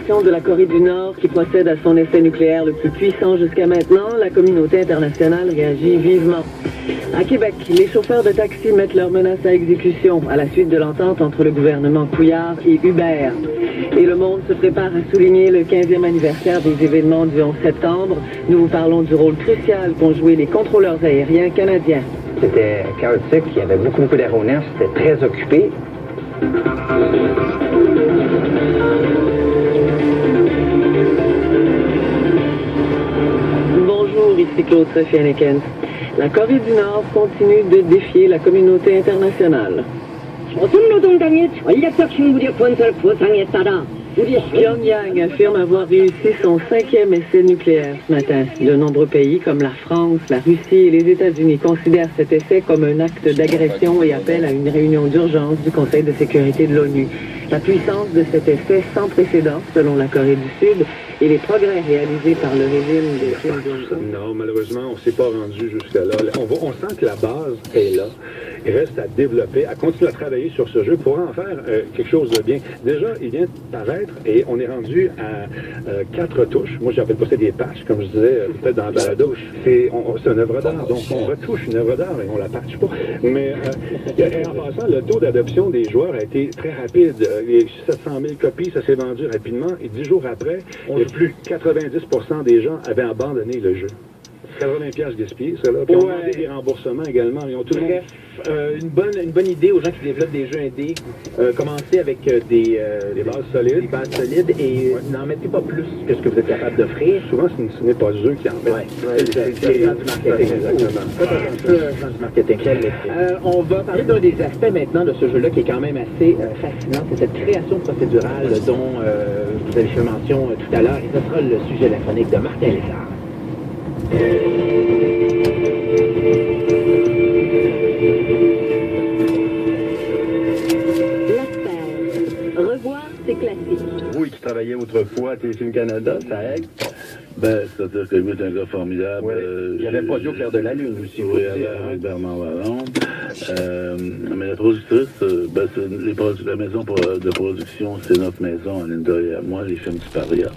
population de la Corée du Nord qui procède à son essai nucléaire le plus puissant jusqu'à maintenant, la communauté internationale réagit vivement. À Québec, les chauffeurs de taxi mettent leurs menaces à exécution à la suite de l'entente entre le gouvernement Couillard et Uber. Et le monde se prépare à souligner le 15e anniversaire des événements du 11 septembre. Nous vous parlons du rôle crucial qu'ont joué les contrôleurs aériens canadiens. C'était chaotique, il y avait beaucoup d'aéronefs, c'était très occupé. Bonjour, ici Claude-Sophie Annekens. La Corée du Nord continue de défier la communauté internationale. Pyongyang affirme avoir réussi son 5e essai nucléaire ce matin. De nombreux pays comme la France, la Russie et les États-Unis considèrent cet essai comme un acte d'agression et appellent à une réunion d'urgence du Conseil de sécurité de l'ONU. La puissance de cet essai sans précédent, selon la Corée du Sud, et les progrès réalisés par le régime de Kim Jong-un. Non, malheureusement, on ne s'est pas rendu jusqu'à là. On sent que la base est là. Il reste à développer, à continuer à travailler sur ce jeu pour en faire quelque chose de bien. Déjà, il vient de paraître et on est rendu à 4 touches. Moi, j'appelle pas ça des patchs, comme je disais peut-être dans la balado. C'est une œuvre d'art. Donc, on retouche une œuvre d'art et on la patche pas. Mais en passant, le taux d'adoption des joueurs a été très rapide. Les 700 000 copies, ça s'est vendu rapidement. Et 10 jours après, plus 90% des gens avaient abandonné le jeu. 80 piastres gaspillés, ça là. Puis on demandait des remboursements également. Ils ont tout le monde... une bonne idée aux gens qui développent des jeux indés. Commencez avec des bases solides. Des bases solides et n'en mettez pas plus que ce que vous êtes capable d'offrir. Souvent, ce n'est pas eux qui en mettent. C'est le plan du marketing. Exactement. Du marketing. On va parler d'un des aspects maintenant de ce jeu-là qui est quand même assez fascinant. C'est cette création procédurale dont vous avez fait mention tout à l'heure. Et ce sera le sujet de la chronique de Martin Lessard. Revoir, c'est classique. Oui, tu travaillais autrefois à Téléfilm Canada, ça aide. Ben, c'est-à-dire que lui est un gars formidable. Ouais. Il y avait pas au clair de la lune aussi. Oui, avec Bernard Vallon. Mais la productrice, la maison de production, c'est notre maison, Linda et à moi, les films du Paria.